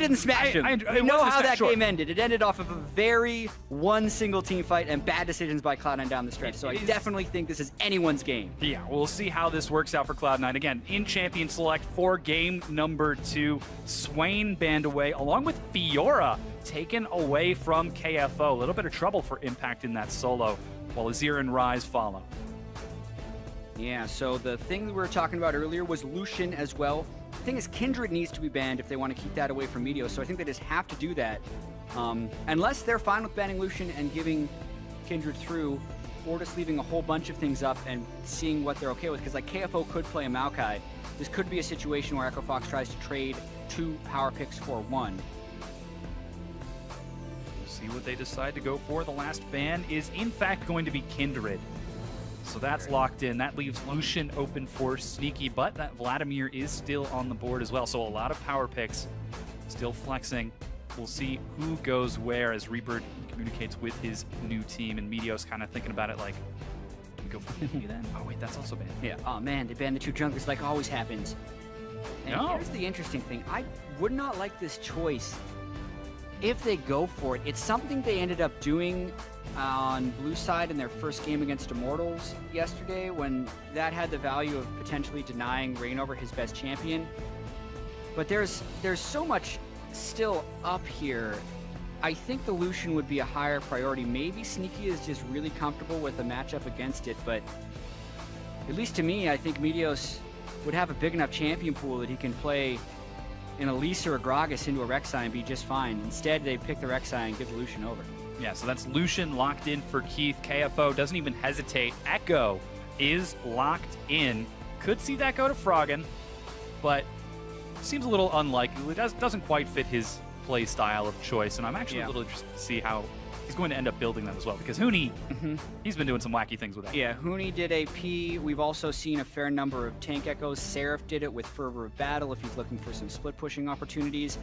didn't smash him. We know how that game ended. It ended off of a very one single team fight and bad decisions by Cloud9 down the stretch. So I definitely think this is anyone's game. Yeah, we'll see how this works out for Cloud9. Again, in Champion Select for game number 2, Swain banned away, along with Fiora taken away from KFO. A little bit of trouble for Impact in that solo, while Azir and Ryze follow. Yeah, so the thing we were talking about earlier was Lucian as well. The thing is, Kindred needs to be banned if they want to keep that away from Meteos, so I think they just have to do that. Unless they're fine with banning Lucian and giving Kindred through, or just leaving a whole bunch of things up and seeing what they're okay with, because like KFO could play a Maokai. This could be a situation where Echo Fox tries to trade 2 power picks for 1. We'll see what they decide to go for. The last ban is in fact going to be Kindred. So that's locked in. That leaves Lucian open for Sneaky, but that Vladimir is still on the board as well. So a lot of power picks still flexing. We'll see who goes where as Reaper communicates with his new team, and Meteos kind of thinking about it like, we go for Sneaky then? Oh wait, that's also banned. Yeah, oh man, they banned the 2 junglers like always happens. And here's the interesting thing. I would not like this choice if they go for it. It's something they ended up doing on blue side in their first game against Immortals yesterday, when that had the value of potentially denying reign over his best champion. But there's so much still up here. I think the Lucian would be a higher priority. Maybe Sneaky is just really comfortable with a matchup against it, but at least to me, I think Meteos would have a big enough champion pool that he can play an Elise or a Gragas into a Rek'Sai and be just fine. Instead, they pick the Rek'Sai and give the Lucian over. Yeah, so that's Lucian locked in for Keith. KFO doesn't even hesitate. Echo is locked in. Could see that go to Froggen, but seems a little unlikely. It doesn't quite fit his play style of choice, and I'm actually a little interested to see how he's going to end up building them as well, because Huni, he's been doing some wacky things with that. Yeah, Huni did AP. We've also seen a fair number of tank Echoes. Seraph did it with Fervor of Battle if he's looking for some split pushing opportunities.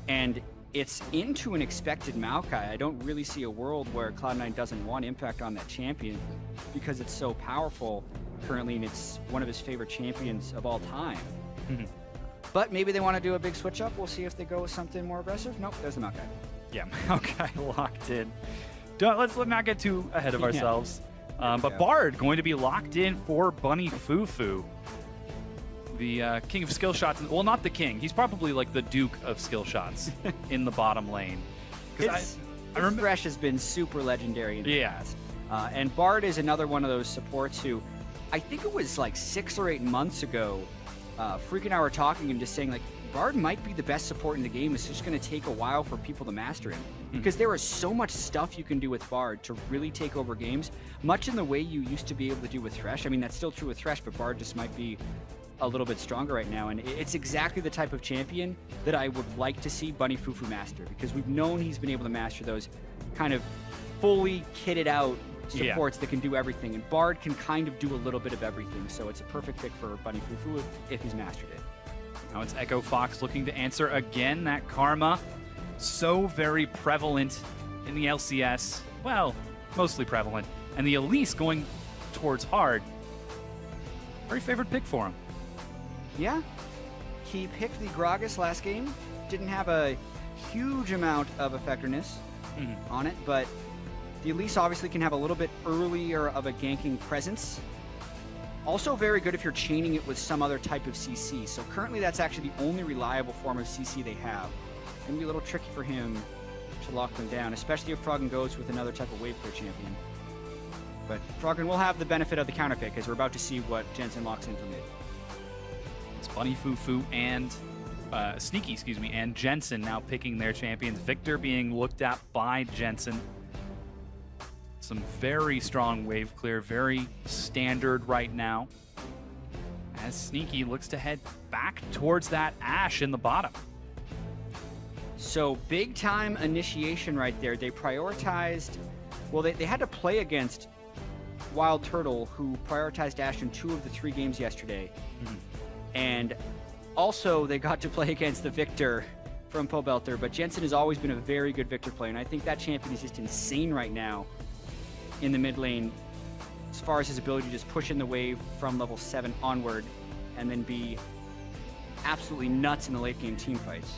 And it's into an expected Maokai. I don't really see a world where Cloud9 doesn't want Impact on that champion because it's so powerful currently, and it's one of his favorite champions of all time. But maybe they want to do a big switch up. We'll see if they go with something more aggressive. Nope, there's the Maokai. Yeah, Maokai locked in. Let's not get too ahead of ourselves. But Bard going to be locked in for Bunny Fufu. The king of skill shots. Well, not the king. He's probably like the duke of skill shots in the bottom lane. His Thresh has been super legendary in the past. And Bard is another one of those supports who, I think it was like 6 or 8 months ago, Freak and I were talking and just saying, like, Bard might be the best support in the game. It's just going to take a while for people to master him. Because there is so much stuff you can do with Bard to really take over games, much in the way you used to be able to do with Thresh. I mean, that's still true with Thresh, but Bard just might be a little bit stronger right now. And it's exactly the type of champion that I would like to see Bunny Fufu master, because we've known he's been able to master those kind of fully kitted out supports that can do everything. And Bard can kind of do a little bit of everything. So it's a perfect pick for Bunny Fufu if he's mastered it. Now it's Echo Fox looking to answer again. That Karma, so very prevalent in the LCS. Well, mostly prevalent. And the Elise going towards hard. Very favorite pick for him. Yeah. He picked the Gragas last game. Didn't have a huge amount of effectiveness on it, but the Elise obviously can have a little bit earlier of a ganking presence. Also very good if you're chaining it with some other type of CC. So currently that's actually the only reliable form of CC they have. It's going to be a little tricky for him to lock them down, especially if Froggen goes with another type of wave clear champion. But Froggen will have the benefit of the counter pick, as we're about to see what Jensen locks in for mid. It's Bunny Fufu and Sneaky, and Jensen now picking their champions. Victor being looked at by Jensen. Some very strong wave clear, very standard right now, as Sneaky looks to head back towards that Ashe in the bottom. So big time initiation right there. They prioritized, well, they had to play against Wild Turtle, who prioritized Ashe in 2 of the 3 games yesterday. And also they got to play against the Victor from Pobelter, but Jensen has always been a very good Victor player, and I think that champion is just insane right now in the mid lane, as far as his ability to just push in the wave from level 7 onward and then be absolutely nuts in the late game team fights.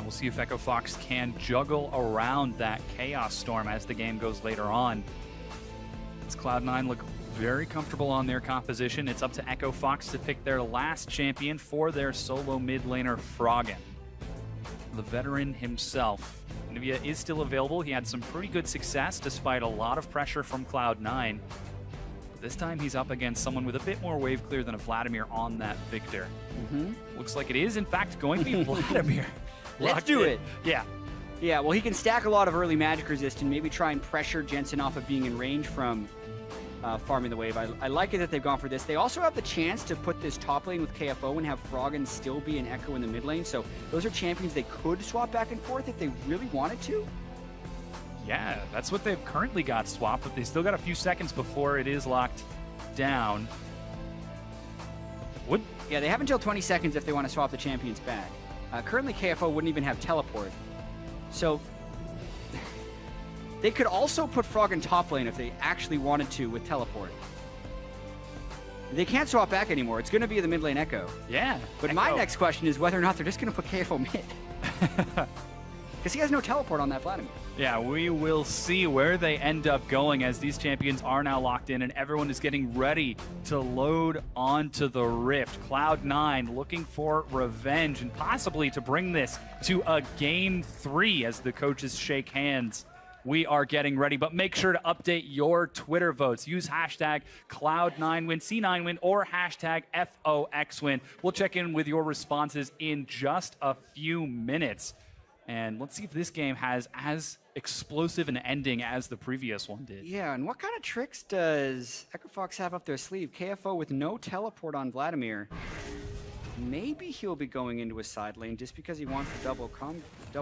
And we'll see if Echo Fox can juggle around that Chaos Storm as the game goes later on. As Cloud9 look very comfortable on their composition, it's up to Echo Fox to pick their last champion for their solo mid laner, Froggen. The veteran himself. Nivea is still available. He had some pretty good success despite a lot of pressure from Cloud9. This time he's up against someone with a bit more wave clear than a Vladimir on that Victor. Looks like it is, in fact, going to be Vladimir. Let's do it. Yeah. Yeah, well, he can stack a lot of early magic resist and maybe try and pressure Jensen off of being in range from farming the wave. I like it that they've gone for this. They also have the chance to put this top lane with KFO and have Froggen still be an Echo in the mid lane. So those are champions they could swap back and forth if they really wanted to. Yeah, that's what they've currently got swapped, but they still got a few seconds before it is locked down. Yeah, they have until 20 seconds if they want to swap the champions back. Currently, KFO wouldn't even have teleport. So they could also put Froggen top lane if they actually wanted to with teleport. They can't swap back anymore. It's going to be the mid lane Echo. Yeah. But Echo. my next question is whether or not they're just going to put KFO mid. Because he has no teleport on that Vladimir. Yeah, we will see where they end up going as these champions are now locked in and everyone is getting ready to load onto the Rift. Cloud9 looking for revenge and possibly to bring this to a Game 3 as the coaches shake hands. We are getting ready, but make sure to update your Twitter votes. Use hashtag Cloud9Win, C9Win, or hashtag FOXWin. We'll check in with your responses in just a few minutes. And let's see if this game has as explosive an ending as the previous one did. Yeah, and what kind of tricks does Echo Fox have up their sleeve? KFO with no teleport on Vladimir. Maybe he'll be going into a side lane just because he wants the double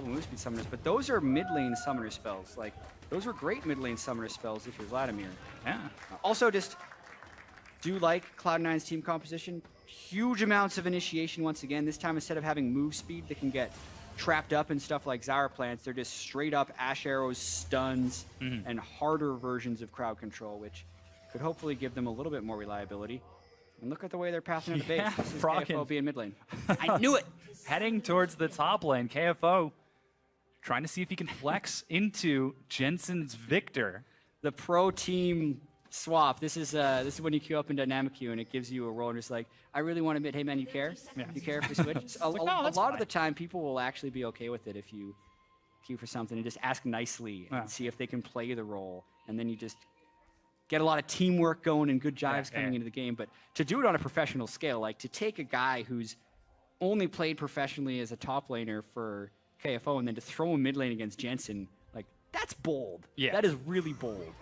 move speed summoners. But those are mid lane summoner spells. Like, those are great mid lane summoner spells if you're Vladimir. Yeah. Also, just do like Cloud9's team composition. Huge amounts of initiation once again. This time, instead of having move speed that can get trapped up in stuff like Zyra plants, they're just straight up Ash arrows, stuns, and harder versions of crowd control, which could hopefully give them a little bit more reliability. And look at the way they're passing into base. This is KFO being mid lane. I knew it! Heading towards the top lane, KFO trying to see if he can flex into Jensen's Victor. The pro team swap. This is when you queue up in dynamic queue and it gives you a role and it's like, I really want to admit, hey man, you care? Yeah. You care if we switch? A lot of the time, people will actually be okay with it if you queue for something and just ask nicely and see if they can play the role. And then you just get a lot of teamwork going and good jives coming into the game. But to do it on a professional scale, like to take a guy who's only played professionally as a top laner for KFO and then to throw him mid lane against Jensen, like, that's bold. Yeah. That is really bold.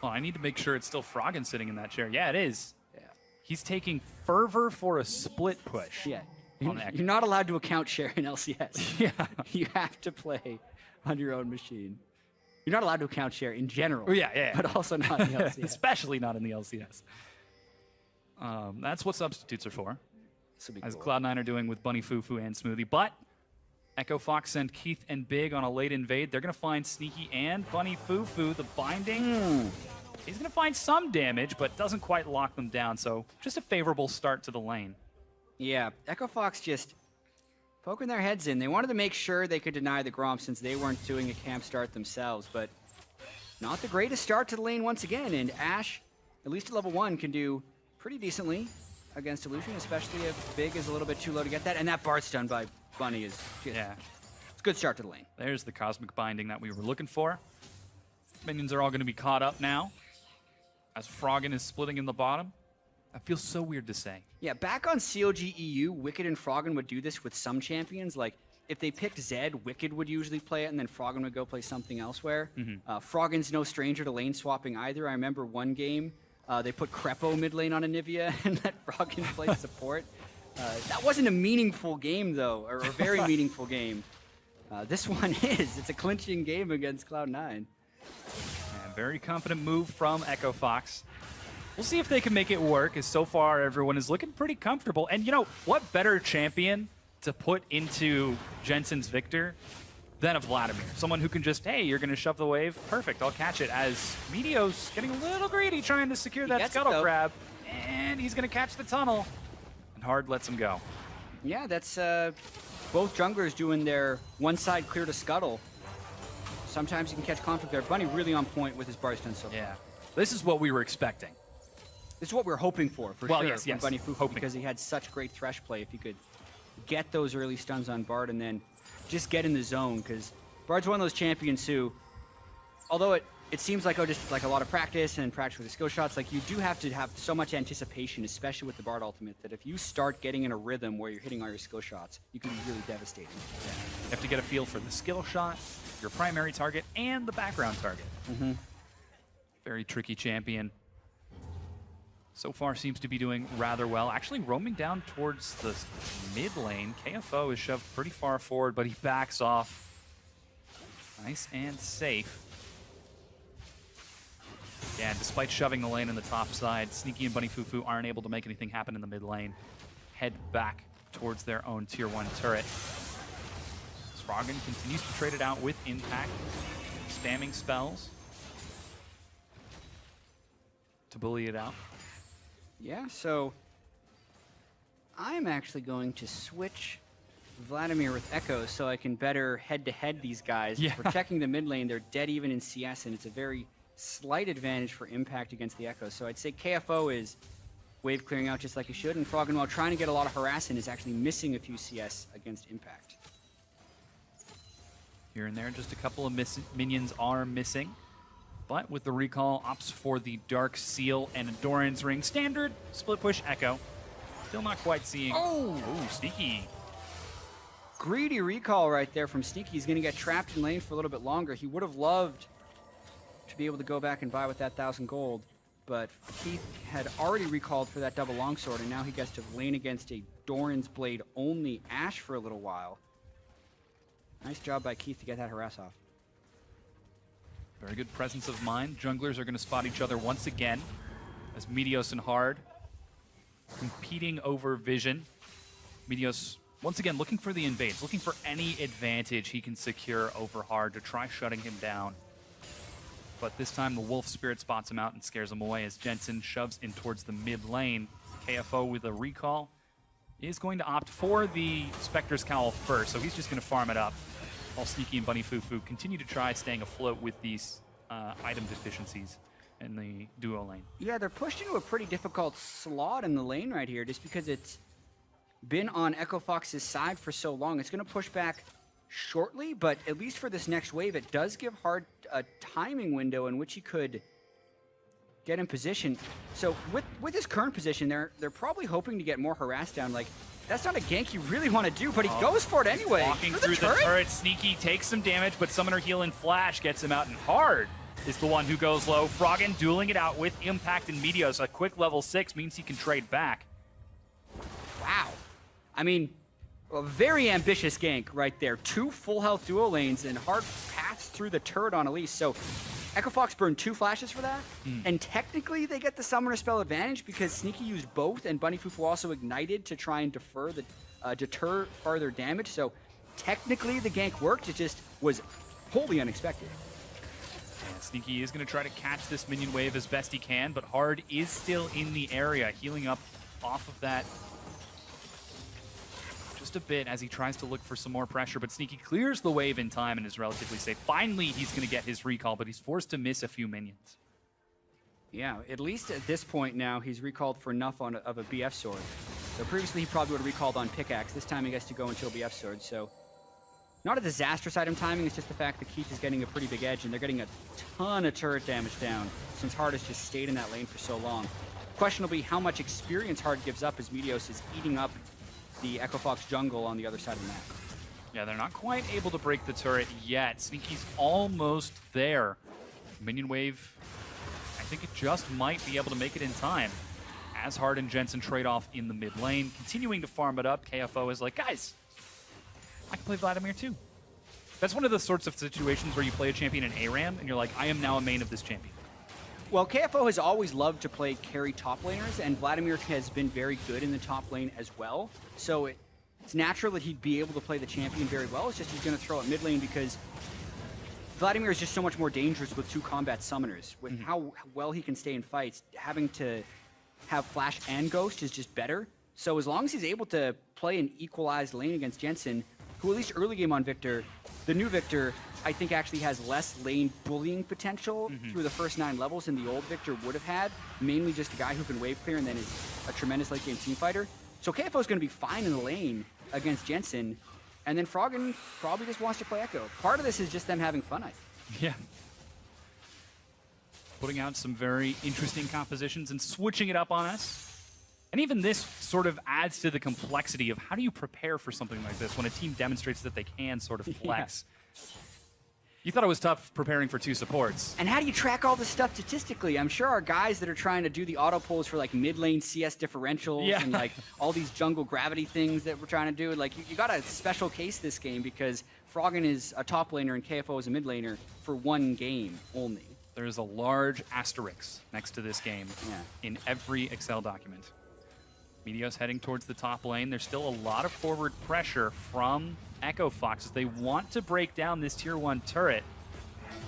Well, I need to make sure it's still Froggen sitting in that chair. Yeah, it is. Yeah. He's taking fervor for a split push. Yeah. On Echo. You're not allowed to account share in LCS. Yeah. You have to play on your own machine. You're not allowed to account share in general. Oh, yeah. But also not in the LCS. Especially not in the LCS. That's what substitutes are for. As cool. Cloud9 are doing with Bunny Fufu and Smoothie. But Echo Fox send Keith and Big on a late invade. They're going to find Sneaky and Bunny Fufu. The binding, he's going to find some damage, but doesn't quite lock them down. So just a favorable start to the lane. Yeah, Echo Fox just poking their heads in. They wanted to make sure they could deny the Gromp since they weren't doing a camp start themselves, but not the greatest start to the lane once again. And Ash, at least at level 1, can do pretty decently against Illusion, especially if Big is a little bit too low to get that. And that Bart stun by Bunny is just, it's a good start to the lane. There's the Cosmic Binding that we were looking for. Minions are all going to be caught up now as Froggen is splitting in the bottom. That feels so weird to say. Yeah, back on CLG EU, Wicked and Froggen would do this with some champions. Like, if they picked Zed, Wicked would usually play it, and then Froggen would go play something elsewhere. Froggen's no stranger to lane swapping either. I remember one game, they put Crepo mid lane on a Nivea and let Froggen play support. That wasn't a meaningful game, though, or a very meaningful game. This one is. It's a clinching game against Cloud9. Very confident move from Echo Fox. We'll see if they can make it work, as so far everyone is looking pretty comfortable. And you know, what better champion to put into Jensen's Victor than a Vladimir? Someone who can just, hey, you're going to shove the wave? Perfect, I'll catch it. As Meteo's getting a little greedy trying to secure that Scuttle Crab. And he's going to catch the tunnel. And Hard lets him go. Yeah, that's both junglers doing their one side clear to scuttle. Sometimes you can catch conflict there. Bunny really on point with his bar stun so far. Yeah. This is what we were expecting. This is what we were hoping for sure, yes, from Bunny Fufu, because he had such great thresh play. If he could get those early stuns on Bard and then just get in the zone, because Bard's one of those champions who, although it seems like just like a lot of practice and practice with the skill shots, like you do have to have so much anticipation, especially with the Bard ultimate, that if you start getting in a rhythm where you're hitting all your skill shots, you can be really devastating. Yeah. You have to get a feel for the skill shot, your primary target, and the background target. Very tricky champion. So far seems to be doing rather well. Actually roaming down towards the mid lane. KFO is shoved pretty far forward, but he backs off. Nice and safe. Yeah, despite shoving the lane in the top side, Sneaky and Bunny Fufu aren't able to make anything happen in the mid lane. Head back towards their own tier 1 turret. Froggen continues to trade it out with Impact, spamming spells to bully it out. Yeah, so I'm actually going to switch Vladimir with Echo so I can better head-to-head these guys. Yeah. We're checking the mid lane, they're dead even in CS, and it's a very slight advantage for Impact against the Echo. So I'd say KFO is wave clearing out just like he should, and Froggen, while trying to get a lot of harassment, is actually missing a few CS against Impact. Here and there, just a couple of minions are missing. But with the recall, opts for the Dark Seal and a Doran's Ring. Standard split push Echo. Still not quite seeing. Oh, Sneaky. Greedy recall right there from Sneaky. He's going to get trapped in lane for a little bit longer. He would have loved to be able to go back and buy with that 1,000 gold, but Keith had already recalled for that double longsword, and now he gets to lane against a Doran's Blade only Ashe for a little while. Nice job by Keith to get that harass off. Very good presence of mind. Junglers are going to spot each other once again as Meteos and Hard competing over vision. Meteos once again looking for the invades, looking for any advantage he can secure over Hard to try shutting him down. But this time the Wolf Spirit spots him out and scares him away as Jensen shoves in towards the mid lane. KFO with a recall is going to opt for the Spectre's Cowl first, so he's just going to farm it up. While Sneaky and Bunny Fufu continue to try staying afloat with these item deficiencies in the duo lane. Yeah, they're pushed into a pretty difficult slot in the lane right here just because it's been on Echo Fox's side for so long. It's going to push back shortly, but at least for this next wave, it does give Hard a timing window in which he could get in position. So with his current position, they're probably hoping to get more harass down. Like, that's not a gank you really want to do, but he goes for it anyway. Walking through the turret, Sneaky takes some damage, but Summoner Heal and Flash gets him out, and Hard is the one who goes low. Froggen dueling it out with Impact and Meteos. A quick level 6 means he can trade back. Wow. I mean, a very ambitious gank right there. 2 full health duo lanes, and Hard passed through the turret on Elise. So Echo Fox burned 2 flashes for that, and technically they get the Summoner Spell advantage because Sneaky used both, and Bunny Fufu also ignited to try and deter farther damage. So technically the gank worked, it just was wholly unexpected. And Sneaky is going to try to catch this minion wave as best he can, but Hard is still in the area, healing up off of that just a bit as he tries to look for some more pressure, but Sneaky clears the wave in time and is relatively safe. Finally, he's going to get his recall, but he's forced to miss a few minions. Yeah, at least at this point now, he's recalled for enough of a BF sword. So previously he probably would have recalled on pickaxe. This time he gets to go into a BF sword, so not a disastrous item timing, it's just the fact that Keith is getting a pretty big edge, and they're getting a ton of turret damage down since Hard has just stayed in that lane for so long. Question will be how much experience Hard gives up as Meteos is eating up the Echo Fox jungle on the other side of the map. Yeah, they're not quite able to break the turret yet. Sneaky's almost there. Minion wave, I think it just might be able to make it in time. As Hard and Jensen trade off in the mid lane, continuing to farm it up, KFO is like, guys, I can play Vladimir too. That's one of the sorts of situations where you play a champion in ARAM and you're like, I am now a main of this champion. Well, KFO has always loved to play carry top laners, and Vladimir has been very good in the top lane as well. So it's natural that he'd be able to play the champion very well. It's just he's going to throw it mid lane because Vladimir is just so much more dangerous with 2 combat summoners. With how well he can stay in fights, having to have Flash and Ghost is just better. So as long as he's able to play an equalized lane against Jensen, who at least early game on Victor, the new Victor, I think actually has less lane bullying potential through the first 9 levels than the old Victor would have had. Mainly just a guy who can wave clear and then is a tremendous late game team fighter. So KFO is going to be fine in the lane against Jensen. And then Froggen probably just wants to play Echo. Part of this is just them having fun, I think. Yeah. Putting out some very interesting compositions and switching it up on us. And even this sort of adds to the complexity of how do you prepare for something like this when a team demonstrates that they can sort of flex. You thought it was tough preparing for 2 supports. And how do you track all this stuff statistically? I'm sure our guys that are trying to do the auto pulls for like mid lane CS differentials and like all these jungle gravity things that we're trying to do, like you got a special case this game because Froggen is a top laner and KFO is a mid laner for 1 game only. There's a large asterisk next to this game in every Excel document. Meteos heading towards the top lane. There's still a lot of forward pressure from Echo Fox as they want to break down this tier 1 turret.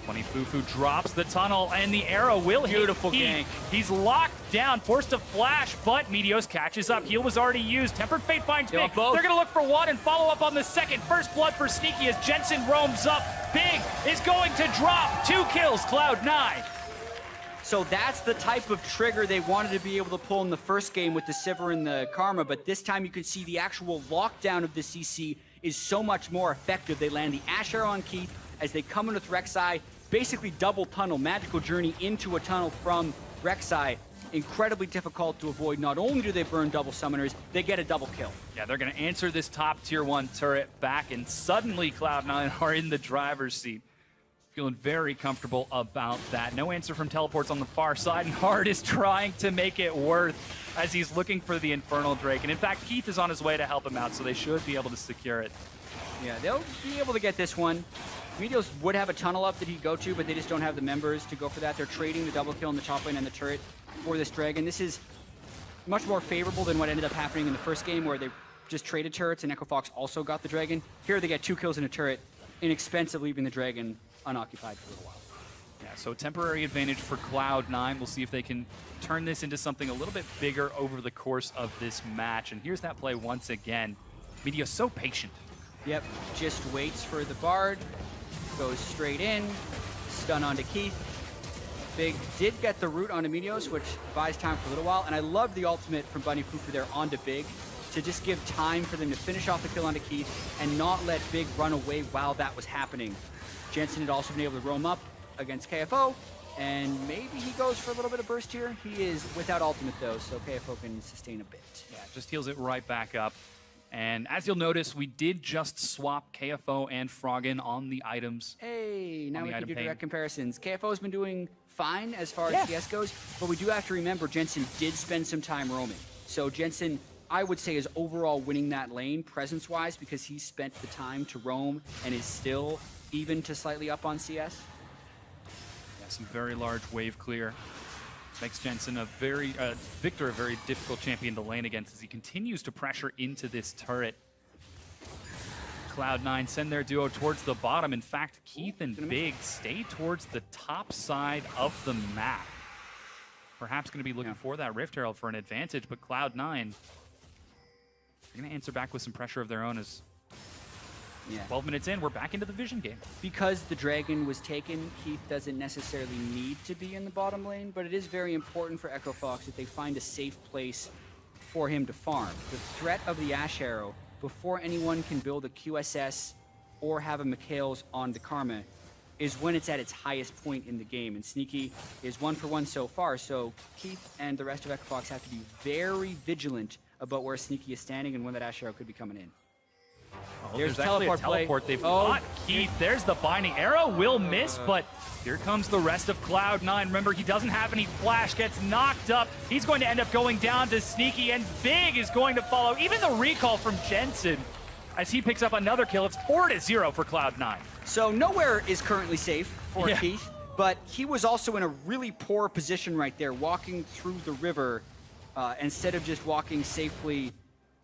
20 Fufu drops the tunnel and the arrow will hit. Beautiful gank. He's locked down, forced to flash, but Meteos catches up. Heal was already used. Tempered Fate finds Big. They're going to look for 1 and follow up on the 2nd. First blood for Sneaky as Jensen roams up. Big is going to drop 2 kills, Cloud9. So that's the type of trigger they wanted to be able to pull in the first game with the Sivir and the Karma, but this time you can see the actual lockdown of the CC is so much more effective. They land the Ash Arrow on Keith as they come in with Rek'Sai, basically double tunnel, magical journey into a tunnel from Rek'Sai. Incredibly difficult to avoid. Not only do they burn double summoners, they get a double kill. Yeah, they're going to answer this top tier 1 turret back, and suddenly Cloud9 are in the driver's seat. Feeling very comfortable about that. No answer from teleports on the far side, and Hard is trying to make it worth as he's looking for the Infernal Drake. And in fact, Keith is on his way to help him out, so they should be able to secure it. Yeah, they'll be able to get this one. Meteos would have a tunnel up that he'd go to, but they just don't have the members to go for that. They're trading the double kill in the top lane and the turret for this dragon. This is much more favorable than what ended up happening in the first game where they just traded turrets and Echo Fox also got the dragon. Here they get 2 kills in a turret, inexpensive, leaving the dragon unoccupied for a little while. Yeah, so temporary advantage for Cloud9. We'll see if they can turn this into something a little bit bigger over the course of this match. And here's that play once again. Meteos so patient. Yep, just waits for the Bard, goes straight in, stun onto Keith. Big did get the root onto Meteos, which buys time for a little while. And I love the ultimate from Bunny Fufu there onto Big to just give time for them to finish off the kill onto Keith and not let Big run away while that was happening. Jensen had also been able to roam up against KFO, and maybe he goes for a little bit of burst here. He is without ultimate though, so KFO can sustain a bit. Yeah, just heals it right back up. And as you'll notice, we did just swap KFO and Froggen on the items. Hey, now we can do direct comparisons. KFO has been doing fine as far as CS goes, but we do have to remember Jensen did spend some time roaming. So Jensen, I would say, is overall winning that lane presence-wise because he spent the time to roam and is still even to slightly up on CS. Yeah, some very large wave clear. Makes Jensen Victor a very difficult champion to lane against as he continues to pressure into this turret. Cloud9 send their duo towards the bottom. In fact, Keith and Big stay towards the top side of the map. Perhaps going to be looking for that Rift Herald for an advantage, but Cloud9 are going to answer back with some pressure of their own as 12 minutes in, we're back into the vision game. Because the dragon was taken, Keith doesn't necessarily need to be in the bottom lane, but it is very important for Echo Fox that they find a safe place for him to farm. The threat of the Ash Arrow, before anyone can build a QSS or have a Mikhail's on the Karma, is when it's at its highest point in the game. And Sneaky is 1 for 1 so far, so Keith and the rest of Echo Fox have to be very vigilant about where Sneaky is standing and when that Ash Arrow could be coming in. Oh, there's actually a teleport. They've got Keith. There's the binding arrow. Will miss, but here comes the rest of Cloud9. Remember, he doesn't have any flash. Gets knocked up. He's going to end up going down to Sneaky, and Big is going to follow. Even the recall from Jensen as he picks up another kill. It's 4-0 for Cloud9. So nowhere is currently safe for Keith, but he was also in a really poor position right there, walking through the river instead of just walking safely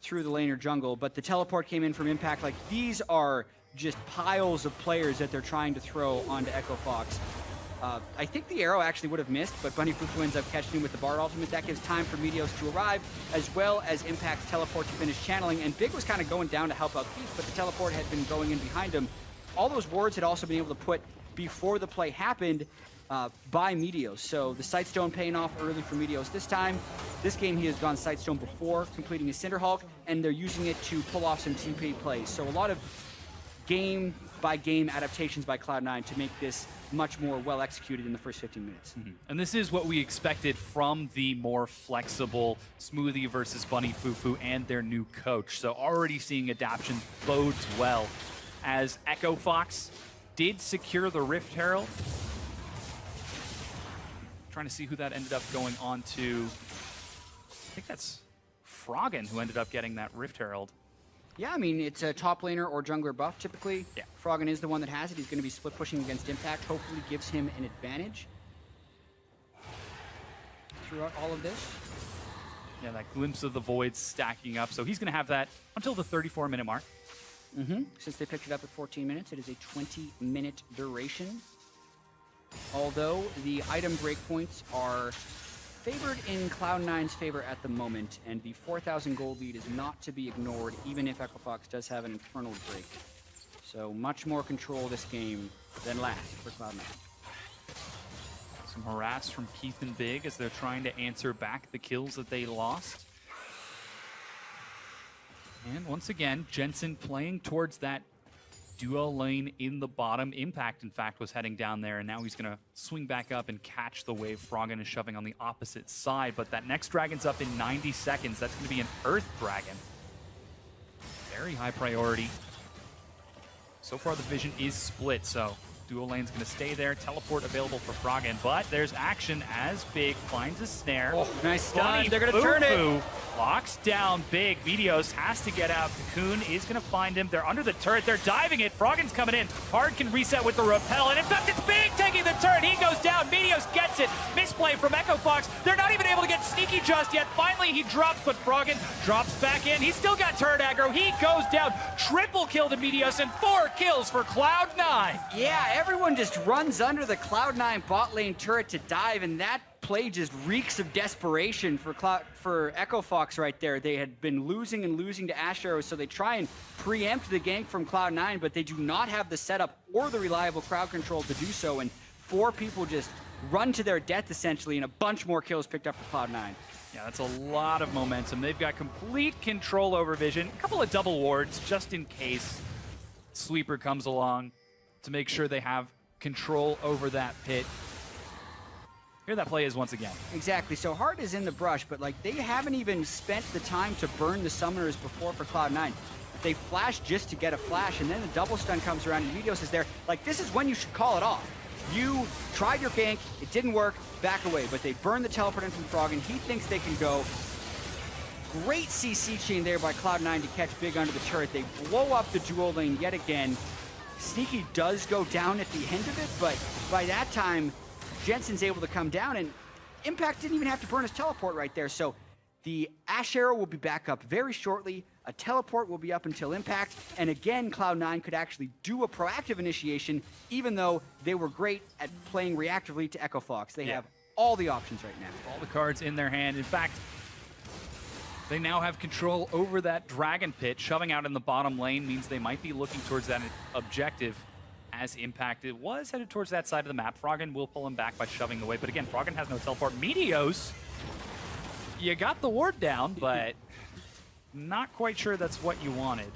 through the laner jungle. But the teleport came in from Impact. Like, these are just piles of players that they're trying to throw onto Echo Fox. I think the arrow actually would have missed, but Bunny Fufu ends up catching him with the Bard ultimate. That gives time for Meteos to arrive, as well as Impact's teleport to finish channeling. And Big was kind of going down to help out Keith, but the teleport had been going in behind him. All those wards had also been able to put before the play happened by Meteos. So the Sightstone paying off early for Meteos this time. This game he has gone Sightstone before completing his Cinder Hulk, and they're using it to pull off some TP plays. So a lot of game-by-game adaptations by Cloud9 to make this much more well-executed in the first 15 minutes. And this is what we expected from the more flexible Smoothie versus Bunny Fufu and their new coach. So already seeing adaptations bodes well, as Echo Fox did secure the Rift Herald. Trying to see who that ended up going on to. I think that's Froggen who ended up getting that Rift Herald. Yeah, I mean, it's a top laner or jungler buff, typically. Yeah. Froggen is the one that has it. He's going to be split pushing against Impact. Hopefully gives him an advantage throughout all of this. Yeah, that glimpse of the Void stacking up. So he's going to have that until the 34-minute mark. Since they picked it up at 14 minutes, it is a 20-minute duration. Although the item breakpoints are favored in Cloud9's favor at the moment, and the 4,000 gold lead is not to be ignored, even if Echo Fox does have an Infernal break. So much more control this game than last for Cloud9. Some harass from Keith and Big as they're trying to answer back the kills that they lost. And once again, Jensen playing towards that duo lane in the bottom. Impact, in fact, was heading down there, and now he's going to swing back up and catch the wave. Froggen is shoving on the opposite side, but that next dragon's up in 90 seconds. That's going to be an Earth Dragon. Very high priority. So far, the vision is split, so duo lane's going to stay there. Teleport available for Froggen, but there's action as Big finds a snare. Oh, nice stun. Bunny They're going to turn it. Locks down Big. Meteos has to get out. Cocoon is going to find him. They're under the turret. They're diving it. Froggen's coming in. Hard can reset with the repel. And in fact, it's Big taking the turret. He goes down. Meteos gets it. Misplay from Echo Fox. They're not even able to get sneaky just yet. Finally, he drops, but Froggen drops back in. He's still got turret aggro. He goes down. Triple kill to Meteos and 4 kills for Cloud9. Yeah, everyone just runs under the Cloud9 bot lane turret to dive, and that play just reeks of desperation for Echo Fox right there. They had been losing and losing to Ash Arrows, so they try and preempt the gank from Cloud9, but they do not have the setup or the reliable crowd control to do so, and 4 people just run to their death, essentially, and a bunch more kills picked up for Cloud9. Yeah, that's a lot of momentum. They've got complete control over vision. A couple of double wards just in case Sweeper comes along to make sure they have control over that pit. Here that play is once again. Exactly. So Hard is in the brush, but like they haven't even spent the time to burn the summoners before for Cloud9. They flash just to get a flash, and then the double stun comes around and Meteos is there. Like, this is when you should call it off. You tried your gank, it didn't work, back away, but they burn the teleport in from Froggen. He thinks they can go. Great CC chain there by Cloud9 to catch Big under the turret. They blow up the duo lane yet again. Sneaky does go down at the end of it, but by that time, Jensen's able to come down, and Impact didn't even have to burn his teleport right there. So the Ash Arrow will be back up very shortly. A teleport will be up until Impact. And again, Cloud9 could actually do a proactive initiation, even though they were great at playing reactively to Echo Fox. They have all the options right now. All the cards in their hand. In fact, they now have control over that Dragon Pit. Shoving out in the bottom lane means they might be looking towards that objective. As Impact was headed towards that side of the map. Froggen will pull him back by shoving away, but again, Froggen has no teleport. Meteos, you got the ward down, but not quite sure that's what you wanted.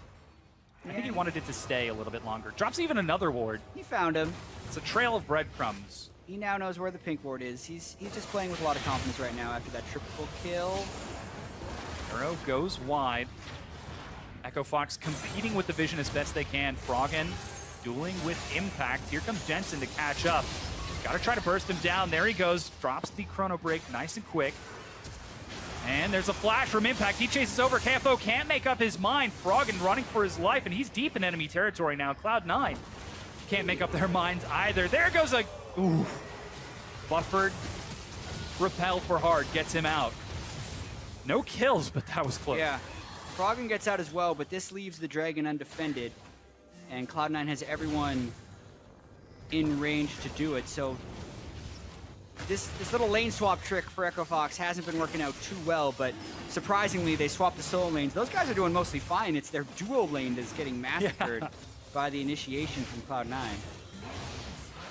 I think he wanted it to stay a little bit longer. Drops even another ward. He found him. It's a trail of breadcrumbs. He now knows where the pink ward is. He's just playing with a lot of confidence right now after that triple kill. Arrow goes wide. Echo Fox competing with the vision as best they can. Froggen dueling with Impact. Here comes Jensen to catch up. Gotta try to burst him down. There he goes. Drops the chrono break nice and quick. And there's a flash from Impact. He chases over. KFO can't make up his mind. Froggen running for his life, and he's deep in enemy territory now. Cloud9 can't make up their minds either. There goes a... Ooh. Buffered. Repel for Hard. Gets him out. No kills, but that was close. Yeah. Froggen gets out as well, but this leaves the Dragon undefended. And Cloud9 has everyone in range to do it. So this little lane swap trick for Echo Fox hasn't been working out too well, but surprisingly, they swapped the solo lanes. Those guys are doing mostly fine. It's their duo lane that's getting massacred by the initiation from Cloud9.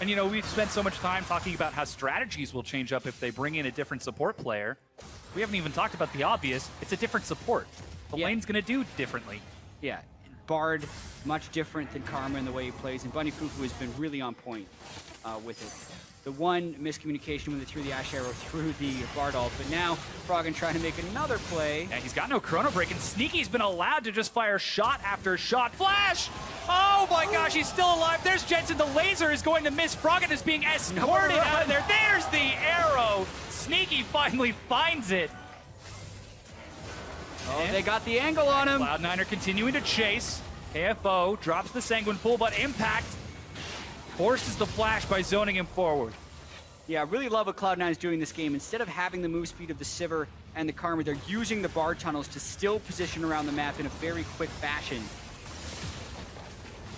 And, you know, we've spent so much time talking about how strategies will change up if they bring in a different support player. We haven't even talked about the obvious. It's a different support. The lane's going to do differently. Yeah. Bard, much different than Karma in the way he plays, and Bunny Fufu has been really on point with it. The one miscommunication when they threw the Ash Arrow through the Bard ult, but now Froggen trying to make another play. Yeah, he's got no Chrono Break, and Sneaky's been allowed to just fire shot after shot. Flash! Oh my gosh, he's still alive. There's Jensen. The laser is going to miss. Froggen is being escorted out of there. There's the arrow. Sneaky finally finds it. Oh, and they got the angle on him. Cloud9 are continuing to chase. KFO drops the Sanguine Pool, but Impact forces the flash by zoning him forward. Yeah, I really love what Cloud9 is doing this game. Instead of having the move speed of the Sivir and the Karma, they're using the Bard tunnels to still position around the map in a very quick fashion.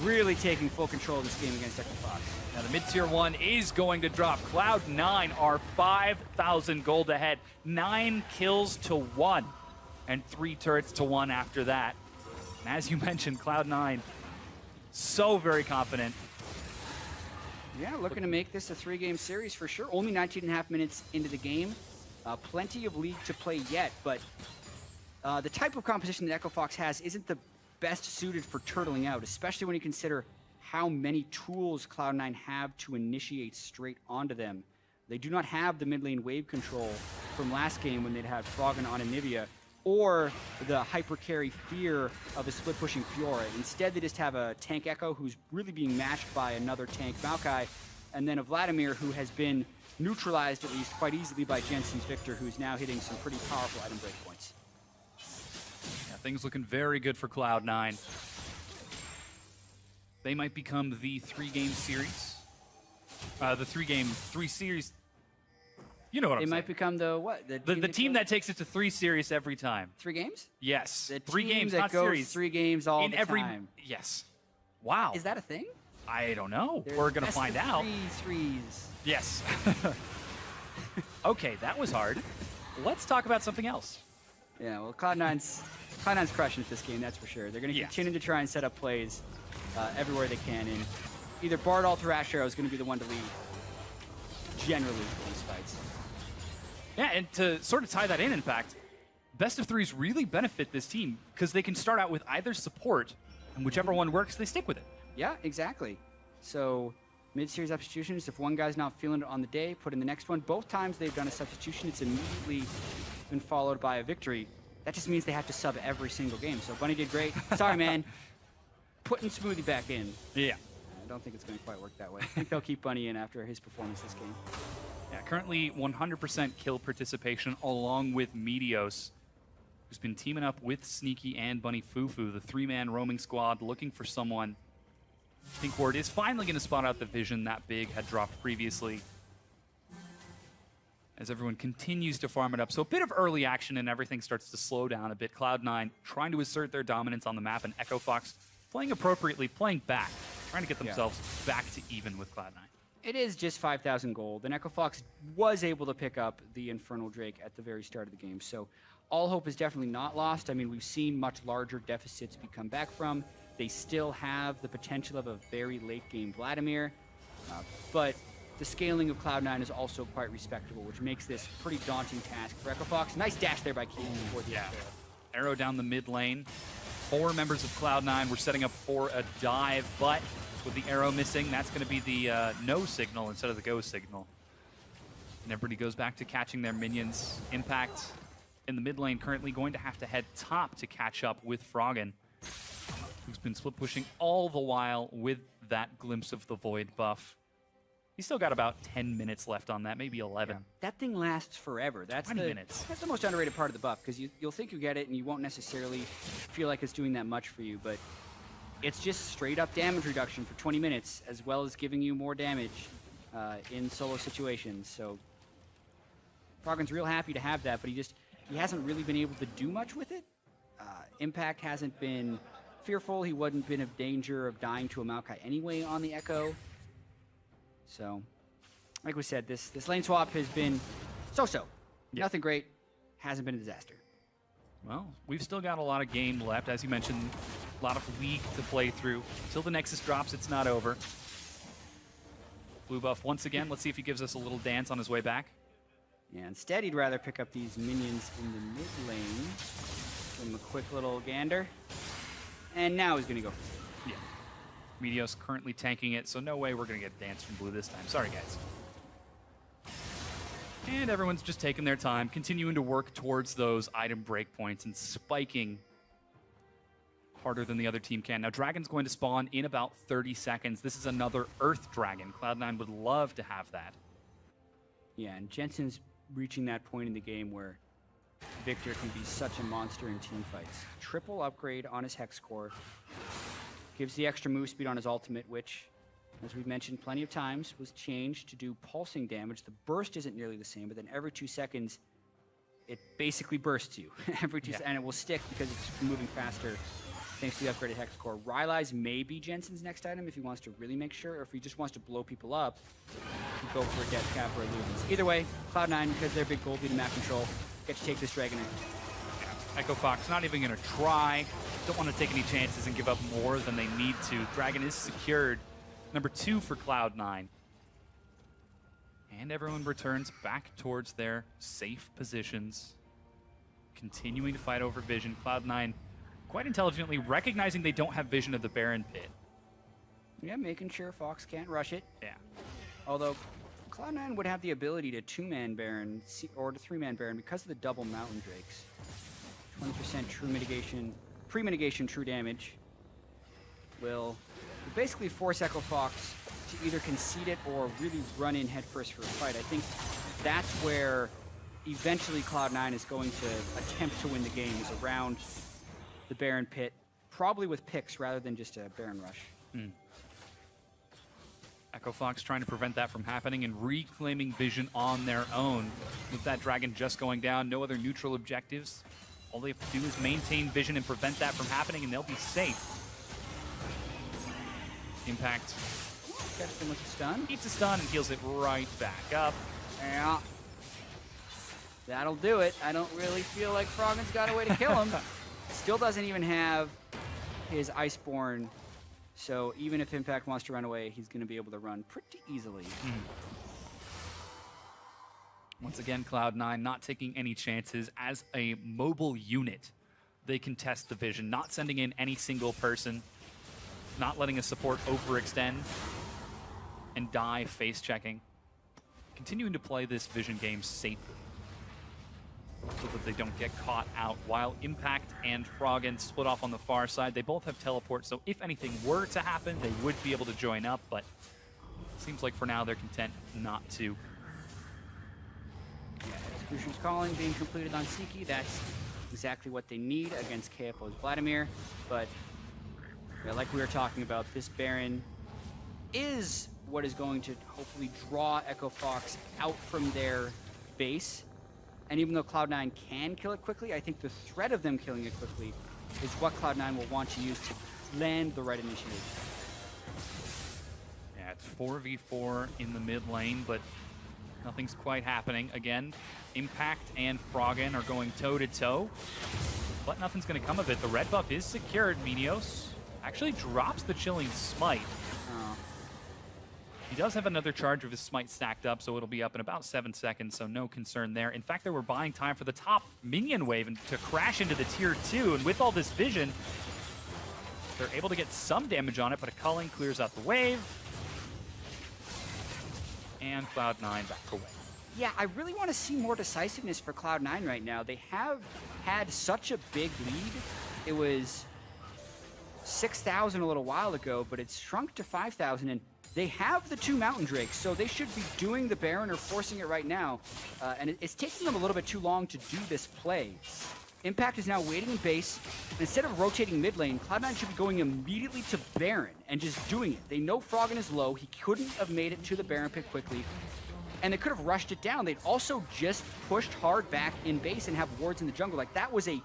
Really taking full control of this game against Echo Fox. Now the mid-tier 1 is going to drop. Cloud9 are 5,000 gold ahead. 9 kills to 1, and 3 turrets to 1 after that. And as you mentioned, Cloud9, so very confident. Yeah, looking to make this a 3-game series for sure. Only 19.5 minutes into the game. Plenty of league to play yet, but the type of composition that Echo Fox has isn't the best suited for turtling out, especially when you consider how many tools Cloud9 have to initiate straight onto them. They do not have the mid lane wave control from last game when they'd had Froggen on Anivia, or the hyper carry fear of a split pushing Fiora. Instead, they just have a tank Echo who's really being matched by another tank Maokai, and then a Vladimir who has been neutralized at least quite easily by Jensen's Victor, who's now hitting some pretty powerful item breakpoints. Yeah, things looking very good for Cloud9. They might become the 3-game series. The 3 series. You know what I'm saying. They might become the what? The team that takes it to 3 series every time. 3 games? Yes. The 3 team games, that not goes series. 3 games all in the every time. Yes. Wow. Is that a thing? I don't know. There's We're gonna best find of out. 3 threes. Yes. Okay, that was hard. Let's talk about something else. Yeah, well, Cloud9's crushing at this game, that's for sure. They're going to continue to try and set up plays everywhere they can, and either Bard ult or Ash Arrow is going to be the one to lead, generally, for these fights. Yeah, and to sort of tie that in fact, best of 3s really benefit this team because they can start out with either support, and whichever one works, they stick with it. Yeah, exactly. So, mid-series substitutions, if one guy's not feeling it on the day, put in the next one. Both times they've done a substitution, it's immediately been followed by a victory. That just means they have to sub every single game. So Bunny did great. Sorry, man. Putting Smoothie back in. Yeah. I don't think it's going to quite work that way. I think they'll keep Bunny in after his performance this game. Yeah, currently 100% kill participation along with Meteos, who's been teaming up with Sneaky and Bunny Fufu, the 3-man roaming squad, looking for someone. I think Ward is finally going to spot out the vision that big had dropped previously, as everyone continues to farm it up. So a bit of early action and everything starts to slow down a bit. Cloud9 trying to assert their dominance on the map, and Echo Fox playing appropriately, playing back, trying to get themselves back to even with Cloud9. It is just 5,000 gold, and Echo Fox was able to pick up the Infernal Drake at the very start of the game. So all hope is definitely not lost. I mean, we've seen much larger deficits be come back from. They still have the potential of a very late-game Vladimir, but the scaling of Cloud9 is also quite respectable, which makes this a pretty daunting task for Echo Fox. Nice dash there by Keaton before the arrow down the mid lane. 4 members of Cloud9 were setting up for a dive, but with the arrow missing, that's going to be the no signal instead of the go signal. And everybody goes back to catching their minions. Impact in the mid lane currently going to have to head top to catch up with Froggen, who's been split pushing all the while with that Glimpse of the Void buff. He's still got about 10 minutes left on that, maybe 11. Yeah. That thing lasts forever. That's 20 minutes. That's the most underrated part of the buff, because you'll think you get it and you won't necessarily feel like it's doing that much for you, but it's just straight up damage reduction for 20 minutes, as well as giving you more damage in solo situations. So Froggen's real happy to have that, but he hasn't really been able to do much with it. Impact hasn't been fearful. He wouldn't been in danger of dying to a Maokai anyway on the Echo. So like we said, this lane swap has been so-so. Yeah. Nothing great. Hasn't been a disaster. Well, we've still got a lot of game left. As you mentioned, a lot of league to play through. Till the Nexus drops, it's not over. Blue buff once again. Let's see if he gives us a little dance on his way back. Yeah, instead he'd rather pick up these minions in the mid lane. Give him a quick little gander. And now he's going to go for it. Yeah. Meteos currently tanking it, so no way we're going to get a dance from Blue this time. Sorry, guys. And everyone's just taking their time, continuing to work towards those item breakpoints and spiking harder than the other team can. Now, Dragon's going to spawn in about 30 seconds. This is another Earth Dragon. Cloud9 would love to have that. Yeah, and Jensen's reaching that point in the game where Victor can be such a monster in team fights. Triple upgrade on his Hex Core. Gives the extra move speed on his ultimate, which, as we've mentioned plenty of times, was changed to do pulsing damage. The burst isn't nearly the same, but then every 2 seconds, it basically bursts you. Every 2 seconds, and it will stick because it's moving faster thanks to the upgraded Hex Core. Rylai's may be Jensen's next item if he wants to really make sure, or if he just wants to blow people up, he go for a death cap or a Lumens. Either way, Cloud9, because they're big gold beat and map control, get to take this Dragon in. Yeah. Echo Fox not even going to try. Don't want to take any chances and give up more than they need to. Dragon is secured. Number 2 for Cloud9. And everyone returns back towards their safe positions, continuing to fight over vision. Cloud9 quite intelligently recognizing they don't have vision of the Baron Pit. Yeah, making sure Fox can't rush it. Yeah. Although Cloud9 would have the ability to 2-man Baron or to 3-man Baron because of the double Mountain Drakes. 20% true mitigation, pre-mitigation true damage will basically force Echo Fox to either concede it or really run in headfirst for a fight. I think that's where eventually Cloud9 is going to attempt to win the game, is around the Baron Pit, probably with picks rather than just a Baron rush. Echo Fox trying to prevent that from happening and reclaiming vision on their own. With that Dragon just going down, no other neutral objectives. All they have to do is maintain vision and prevent that from happening, and they'll be safe. Impact. Catch them with a stun. Eats a stun and heals it right back up. Yeah. That'll do it. I don't really feel like Froggen's got a way to kill him. Still doesn't even have his Iceborne, so even if Impact wants to run away, he's going to be able to run pretty easily. Once again, Cloud9 not taking any chances. As a mobile unit, they contest the vision, not sending in any single person, not letting a support overextend and die face-checking. Continuing to play this vision game safely so that they don't get caught out, while Impact and Froggen split off on the far side. They both have teleport, so if anything were to happen, they would be able to join up, but it seems like for now they're content not to. Yeah, Execution's Calling being completed on Siki, that's exactly what they need against KFO's Vladimir, but yeah, like we were talking about, this Baron is what is going to hopefully draw Echo Fox out from their base. And even though Cloud9 can kill it quickly, I think the threat of them killing it quickly is what Cloud9 will want to use to land the right initiative. Yeah, it's 4v4 in the mid lane, but nothing's quite happening. Again, Impact and Froggen are going toe-to-toe, but nothing's going to come of it. The red buff is secured. Meteos actually drops the Chilling Smite. He does have another charge of his Smite stacked up, so it'll be up in about 7 seconds, so no concern there. In fact, they were buying time for the top minion wave and to crash into the tier 2, and with all this vision, they're able to get some damage on it, but a culling clears out the wave. And Cloud9 back away. Yeah, I really want to see more decisiveness for Cloud9 right now. They have had such a big lead. It was 6,000 a little while ago, but it's shrunk to 5,000, and they have the 2 Mountain Drakes, so they should be doing the Baron or forcing it right now. And it's taking them a little bit too long to do this play. Impact is now waiting in base. And instead of rotating mid lane, Cloud9 should be going immediately to Baron and just doing it. They know Froggen is low. He couldn't have made it to the Baron pit quickly. And they could have rushed it down. They'd also just pushed hard back in base and have wards in the jungle. Like, that was a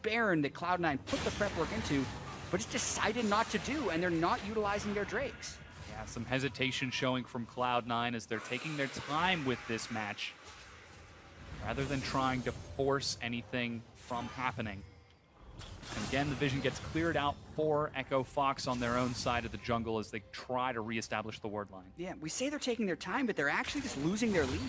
Baron that Cloud9 put the prep work into, but just decided not to do, and they're not utilizing their Drakes. Yeah, Yeah, some hesitation showing from Cloud9 as they're taking their time with this match rather than trying to force anything from happening. And again, the vision gets cleared out for Echo Fox on their own side of the jungle as they try to reestablish the ward line. Yeah, we say they're taking their time, but they're actually just losing their lead.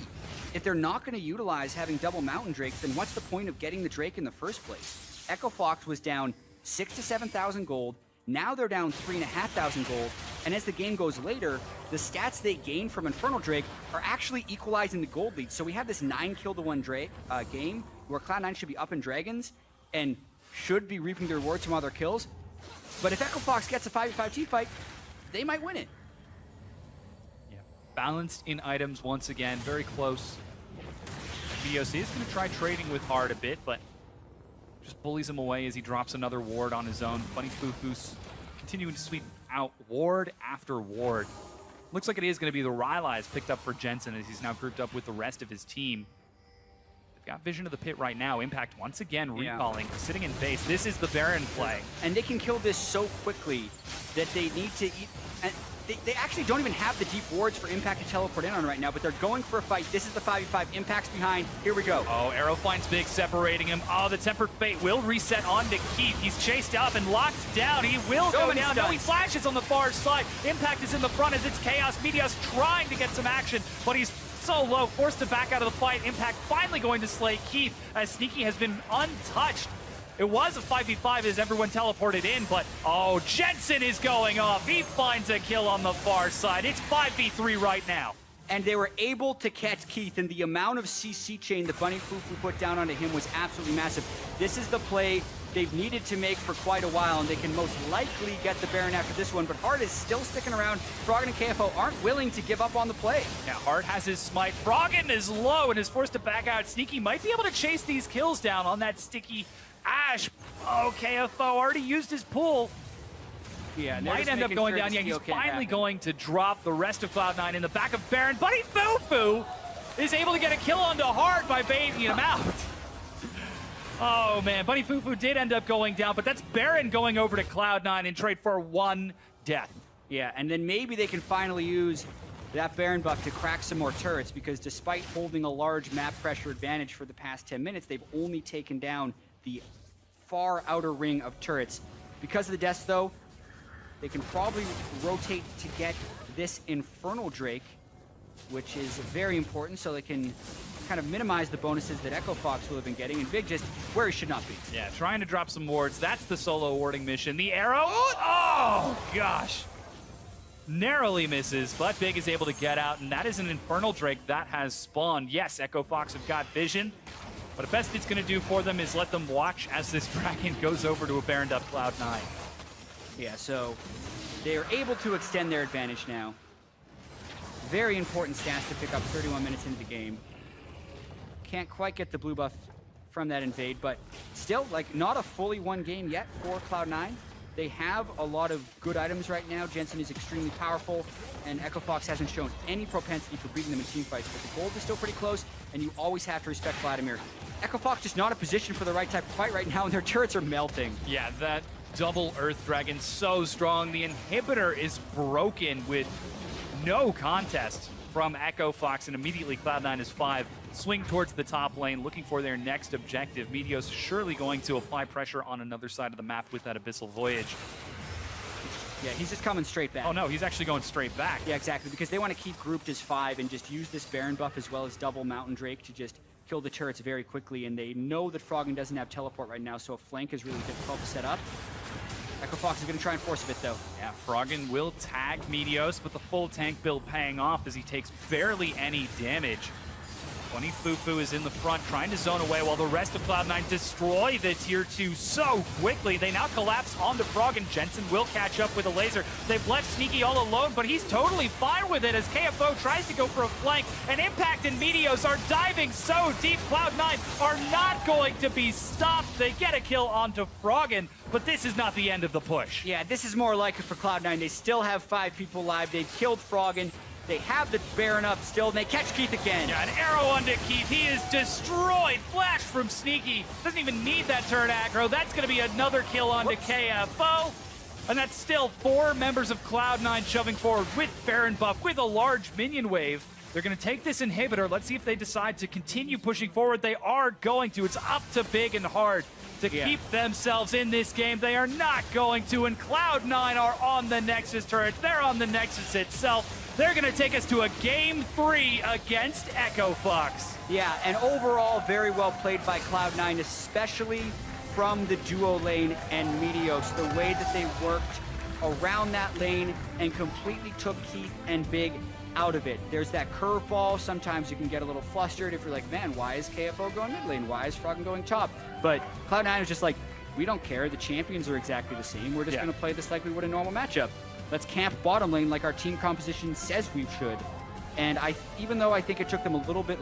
If they're not going to utilize having double Mountain Drakes, then what's the point of getting the Drake in the first place? Echo Fox was down 6,000 to 7,000 gold. Now they're down 3,500 gold. And as the game goes later, the stats they gain from Infernal Drake are actually equalizing the gold lead. So we have this 9-kill-to-1 Drake game where Cloud9 should be up in Dragons and should be reaping the rewards from all their kills. But if Echo Fox gets a 5v5 team fight, they might win it. Yeah, balanced in items once again, very close. Meteos is going to try trading with Hard a bit, but just bullies him away as he drops another ward on his own. Bunny Fufu's continuing to sweep out ward after ward. Looks like it is going to be the Rylai's picked up for Jensen as he's now grouped up with the rest of his team. They've got vision of the pit right now. Impact once again recalling, sitting in base. This is the Baron play. And they can kill this so quickly that they need to eat. And they actually don't even have the deep wards for Impact to teleport in on right now, but they're going for a fight. This is the 5v5. Impact's behind. Here we go. Oh, Arrow finds Big, separating him. Oh, the Tempered Fate will reset onto Keith. He's chased up and locked down. He will go down. No, he flashes on the far side. Impact is in the front as it's Chaos. Meteos trying to get some action, but he's so low, forced to back out of the fight. Impact finally going to slay Keith as Sneaky has been untouched. It was a 5v5 as everyone teleported in, but oh, Jensen is going off. He finds a kill on the far side. It's 5v3 right now. And they were able to catch Keith, and the amount of CC chain that Bunny Fufu put down onto him was absolutely massive. This is the play they've needed to make for quite a while, and they can most likely get the Baron after this one, but Hard is still sticking around. Froggen and KFO aren't willing to give up on the play. Yeah, Hard has his smite. Froggen is low and is forced to back out. Sneaky might be able to chase these kills down on that sticky Ash. Oh, KFO already used his pull. Yeah, might end up going down. Yeah, he's finally going to drop the rest of Cloud9 in the back of Baron. Bunny Fufu is able to get a kill onto Hard by baiting him out. Oh, man. Bunny Fufu did end up going down, but that's Baron going over to Cloud9 in trade for one death. Yeah, and then maybe they can finally use that Baron buff to crack some more turrets, because despite holding a large map pressure advantage for the past 10 minutes, they've only taken down the far outer ring of turrets. Because of the deaths, though, they can probably rotate to get this Infernal Drake, which is very important, so they can kind of minimize the bonuses that Echo Fox will have been getting, and Big just where he should not be. Yeah, trying to drop some wards. That's the solo warding mission. The arrow, oh gosh. Narrowly misses, but Big is able to get out, and that is an Infernal Drake that has spawned. Yes, Echo Fox have got vision, but the best it's going to do for them is let them watch as this dragon goes over to a Baroned up Cloud9. Yeah, so they are able to extend their advantage now. Very important stats to pick up 31 minutes into the game. Can't quite get the blue buff from that invade, but still, like, not a fully won game yet for Cloud9. They have a lot of good items right now. Jensen is extremely powerful, and Echo Fox hasn't shown any propensity for beating them in team fights, but the gold is still pretty close, and you always have to respect Vladimir. Echo Fox is not a position for the right type of fight right now, and their turrets are melting. Yeah, that double Earth Dragon so strong. The inhibitor is broken with no contest from Echo Fox, and immediately Cloud9 is 5. Swing towards the top lane, looking for their next objective. Meteos surely going to apply pressure on another side of the map with that Abyssal Voyage. Yeah, he's just coming straight back. Oh no, he's actually going straight back. Yeah, exactly, because they want to keep grouped as 5 and just use this Baron buff as well as double Mountain Drake to just kill the turrets very quickly, and they know that Froggen doesn't have teleport right now, so a flank is really difficult to set up. Echo Fox is going to try and force a bit, though. Yeah, Froggen will tag Meteos, but the full tank build paying off as he takes barely any damage. Bunny Fufu is in the front, trying to zone away while the rest of Cloud9 destroy the tier 2 so quickly. They now collapse onto Froggen. Jensen will catch up with a laser. They've left Sneaky all alone, but he's totally fine with it as KFO tries to go for a flank, and Impact and Meteos are diving so deep. Cloud9 are not going to be stopped. They get a kill onto Froggen, but this is not the end of the push. Yeah, this is more like it for Cloud9. They still have 5 people alive. They've killed Froggen. They have the Baron up still, and they catch Keith again. Yeah, an arrow onto Keith. He is destroyed. Flash from Sneaky. Doesn't even need that turn aggro. That's going to be another kill onto KFO. And that's still 4 members of Cloud9 shoving forward with Baron buff, with a large minion wave. They're going to take this inhibitor. Let's see if they decide to continue pushing forward. They are going to. It's up to Big and Hard to keep themselves in this game. They are not going to, and Cloud9 are on the Nexus turret. They're on the Nexus itself. They're going to take us to a Game 3 against Echo Fox. Yeah, and overall, very well played by Cloud9, especially from the duo lane and Meteos. The way that they worked around that lane and completely took Keith and Big out of it. There's that curveball. Sometimes you can get a little flustered if you're like, man, why is KFO going mid lane? Why is Froggen going top? But Cloud9 is just like, we don't care. The champions are exactly the same. We're just going to play this like we would a normal matchup. Let's camp bottom lane like our team composition says we should. And even though I think it took them a little bit